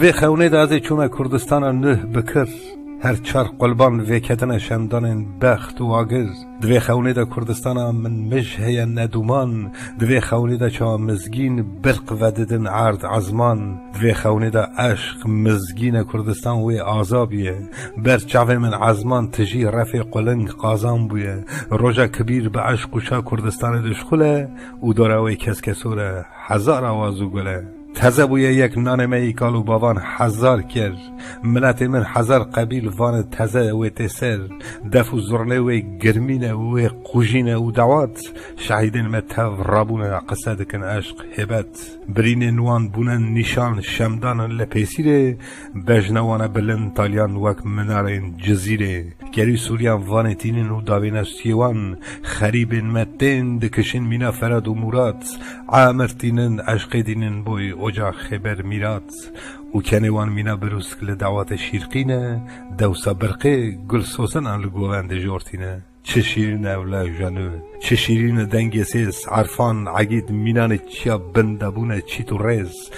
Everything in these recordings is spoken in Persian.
دوی خونه دا از چوم کردستان نه بکر هر چار قلبان وکتن شمدان بخت و آگر دوی خونه دا کردستان من مجهه ندومان دوی خونه دا چا مزگین برق وددن عرض عزمان دوی خونه دا عشق مزگین کردستان و آزابیه بر چاوه من عزمان تجی رفع قلنگ قازان بویه روژا کبیر به عشق و شا کردستان دشخوله و داره کس کسوره هزار آوازو گله تازه بویه یک نان می کالو باوان هزار کرد ملت من هزار قبیل وان تازه و تسر دفو زرنه و گرمینه و قوجینه و دوات شهیدین متو رابونه قصد کن عشق هبت برین نوان بونن نشان شمدان لپیسیره بجنوان بلن تالیان وک منارین جزیره گری سوریان وان تینین و داوین سیوان خریبین متین دکشین مینا فراد و مراد عامر تینن عشق دینن بوی اوجا خبر میرات و کنوان مینا بروسک لدعوات شیرقینه دوسا برقه گل سوسن آن لگووند جورتینه چه شیرین اولا جانو چه شیرین دنگ سیس عرفان عگید مینان چیا بندبونه چی تو ریز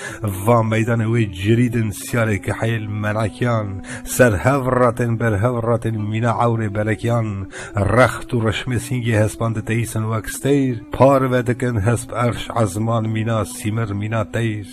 و میدان وی جریدن سیاره که حیل منعکیان سر هوراتن بر هوراتن مینا عور بلکیان رخت و رشم سینگی هسپاند تیسن وکستیر پار ودکن هسپ ارش عزمان مینا سیمر مینا تیر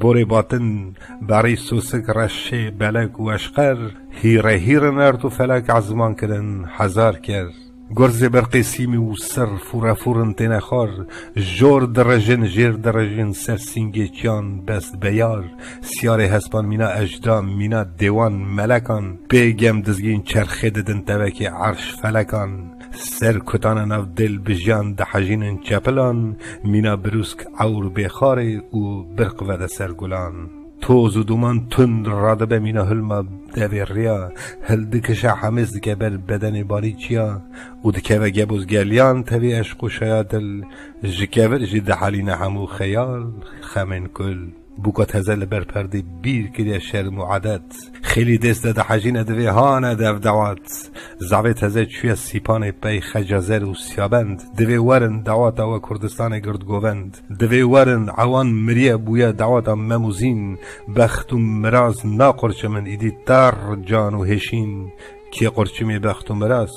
بوری باطن باری سوسک رشه بلک و اشقر هیره نرد و فلک عزمان کردن هزار کرد گرز برقی سیمی و سر فورا فورن تنخار جور درجن جیر درجن سر سینگی چیان بست بیار سیاره هسپان مینا اجدام مینا دیوان ملکان بیگم دزگین چرخه ددن توکی عرش فلکان سر کتان نو دل بجان دحجین چپلان مینا بروسک عور بخاره و برق وده سر گلان توز و دومان تند راده به مینا هلما دوی ریا هل دکشه حمز دکه بر بدن باری چیا و دکه و گبوز گلیان توی عشق و شایدل جکور جد حالین همو خیال خمن کل بوکات هزل بر پرده بیر کریه شرم و عدد خیلی دست ده حجین دوی هانه دو دوات زعویت هزل چوی سیپان پی خجازر و سیابند دوی ورن دواتا و کردستان گرد گووند دوی ورن عوان مریه بویا دواتا مموزین بخت و مراز نا قرچ من ایدی تر جان و هشین که قرچمی بخت و مراز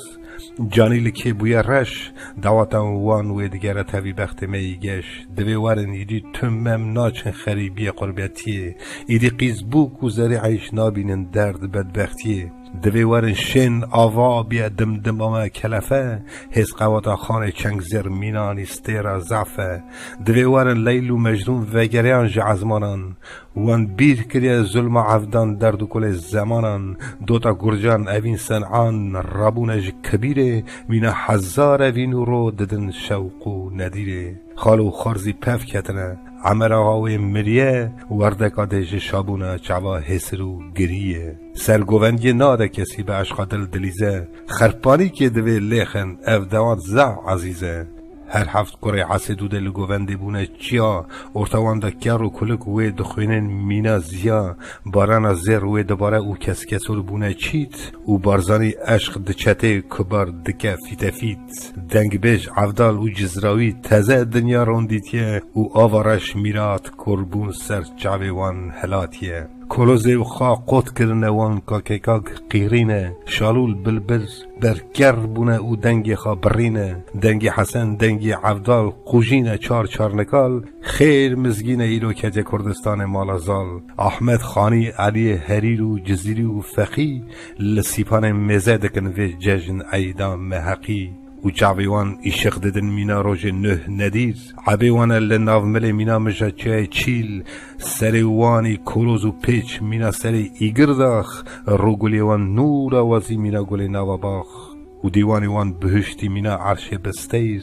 جانیل که بویا رش دواتا وان و دیگره تاوی بخت میگش دوی ورن ایدی تمم ناچن خریبی قربیتیه ایدی قیز بوک و زریعیش نابینن درد بدبختیه دوی ورن شن آوا بیا دم آمه کلفه هز قواتا خانه چنگ زر مینان استیرا زعفه دوی ورن لیل و مجنون وگریان جعزمانان وان بیر کریه ظلم عفدان درد و کل زمانان دوتا گرجان اوین سنعان رابونج کبیره مینا هزار اوین رو ددن شوق و ندیره خالو خارزی پف کتنه عمر آقاوی مریه وردکا دیج شابونه چوا حسر و گریه سرگوونگی ناده کسی به عشقا دلیزه خرپانی که دوی لیخن افدوات زع عزیزه هر هفت کره حسدو دل گوونده بونه چیا ارتوان دا کر و کلک وی دخوینن مینا زیا باران زیر وی دباره او کس کسول بونه چیت او بارزانی عشق دچته کبار دکه فیت دنگ بیش عفدال و جزراوی تازه دنیا روندیتیه او آوارش میرات کربون سر چاویوان هلاتیه کلوزه و خواه قط کرنه وان کاکیکاک قیرینه شالول بلبل برگر بونه او دنگی خواه برینه دنگی حسن دنگی عفدال قوجینه چار نکال خیر مزگینه ایلو کجه کردستان مالازال احمد خانی علی هریر و جزیری و فقی لسیپان مزه دکن وی ججن ایدام محقی و چاویوان ایشق ددن مینا روژ نه ندیر عبیوان لناو مل مینا مجا چای چیل سری وانی کلوز و پیچ مینا سری ایگر داخ رو گلیوان نور آوازی مینا گلی ناو باخ و دیوانی وان بهشتی مینا عرش بستیر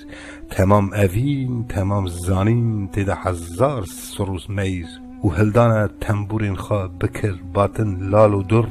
تمام اوین تمام زانین تیده هزار سروز میر و هلدان تنبورین خواه بکر باطن لال و در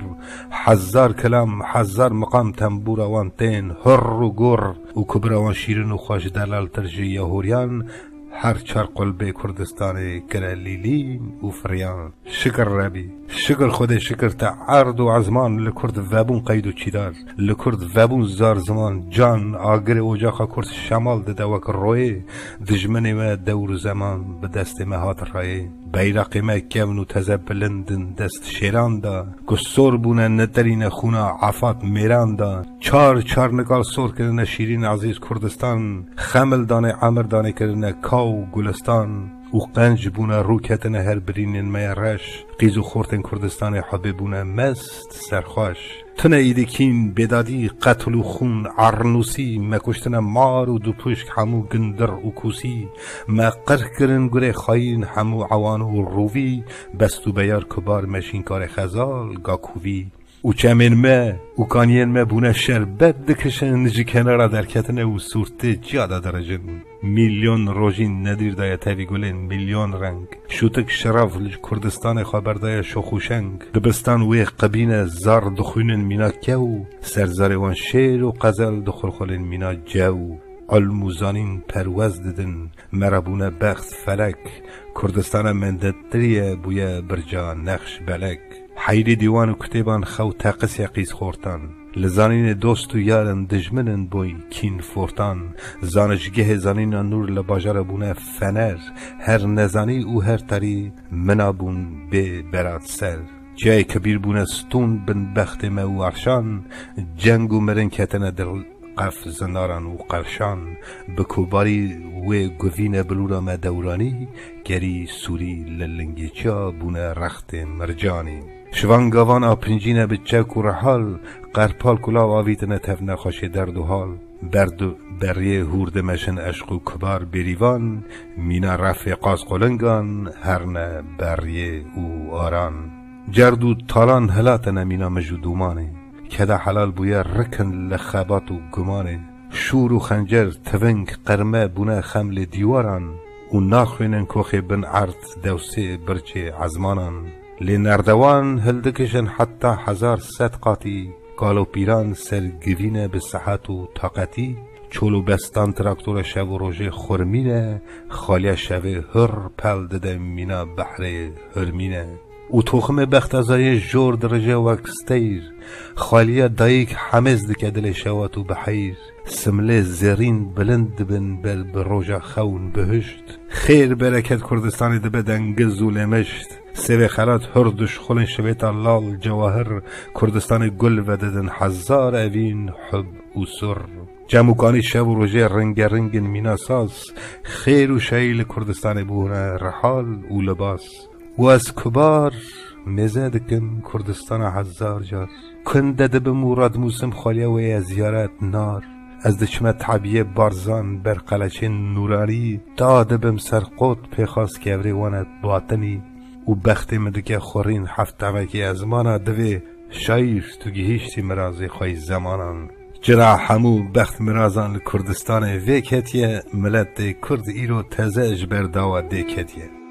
هزار کلام هزار مقام تنبور وان تین هر و گر و کبر وان شیرین و خوش دلال ترجی یهوریان هر چار قلب کردستان کره لیلین و فریان. شکر ربی شکر خود شکر تا عرض و عزمان لکرد وبون قید و چیدار لکرد وبون زار زمان جان آگر اوجاقا کرد شمال ده وک روی دجمن ما دور زمان به دست مهات رای بیرق ما کون و تزه بلندن دست شیران دا گسور بونه ندرین خونا عفات میران دا چار نگال سور کرنه شیرین عزیز کردستان خمل دانه عمر دانه کرنه کاو گلستان و قنج بونه روکتن هر برینن میرش قیز و خورتن کردستان حبه بونه مست سرخوش تنه ایدکین بیدادی قتل و خون عرنوسی مکشتن مار و دو پشک همو گندر و کوسی ما قرق کرن گره خاین همو عوان و روی بستو بیار کبار مشین کار خزال گاکووی و چمین ما و کانین ما بونه شربت دکشن نجی کنارا درکتنه و صورته جاده درجن میلیون روژین ندیر دای تاوی گلین میلیون رنگ شوتک شراف کردستان خبر دای شخوشنگ دبستان وی قبین زار دخونن مینا کهو سرزار وان شیر و قزل دخلخلین مینا جو علم و زانین پرواز ددن مربونه بخت فلک کردستان مندتریه بویا برجا نقش بلک حیری دیوان و کتیبان خو تاقس یقیز خورتان لزانین دوست و یارن دجمنن بوی کین فورتان زانشگه زانین نور لباجار بونه فنر هر نزانی و هر تری منابون به برات سر جای کبیر بونه ستون بن بخت ما و عرشان جنگ و مرن کتن دل قف زناران و قرشان بکوباری و گوین بلورا ما دورانی گری سوری للنگی چا بونه رخت مرجانی شوانگاوان آپنجینه به چک و رحال قرپال کلا و آویتنه تفنه خوش درد و حال برد و بریه هورد مشن عشق و کبار بریوان مینا رفع قاس قلنگان هرنه بریه و آران جرد و تالان هلاتنه مینا مجودومانه کده حلال بویا رکن لخبات و گمانه شور و خنجر تونگ قرمه بونه خمل دیواران و ناخوینن کوخ بن عرض دوسه برچه عزمانان لنردوان هلدکشن حتی 1100 قاطی قالو پیران سرگوینه به صحت و طاقتی چولو بستان تراکتور شب و روژه خورمینه خالی شب هر پل دده مینا بحر هرمینه و تخم بخت ازای جور درجه وکستیر خالی دایک حمز دکه دل شوات و بحیر سمله زرین بلند بن بل بروژه خون بهشت خیر برکت کردستانی دبه دنگز و لمشت سوی خلات هر دشخلن شویت لال جواهر کردستان گل و ددن 1000 اوین حب و سر جموکانی شب و روژه رنگ رنگ میناساس خیر و شیل کردستان بونه رحال و لباس و از کبار مزد کن کردستان 1000 جار کنده دب مراد موسم خالیه و از زیارت نار از دشمت تعبیه بارزان بر قلچه نورانی داده بم سرقوت پیخواست که اوری واند باطنی و بخت مدکه خورین هفت وکی از مانا دوی شایر تو گیشتی مرازی خوی زمانان جرا همو بخت مرازان کردستان وی کتیه ملت کرد ایرو تزه اجبر داوا دی کتیه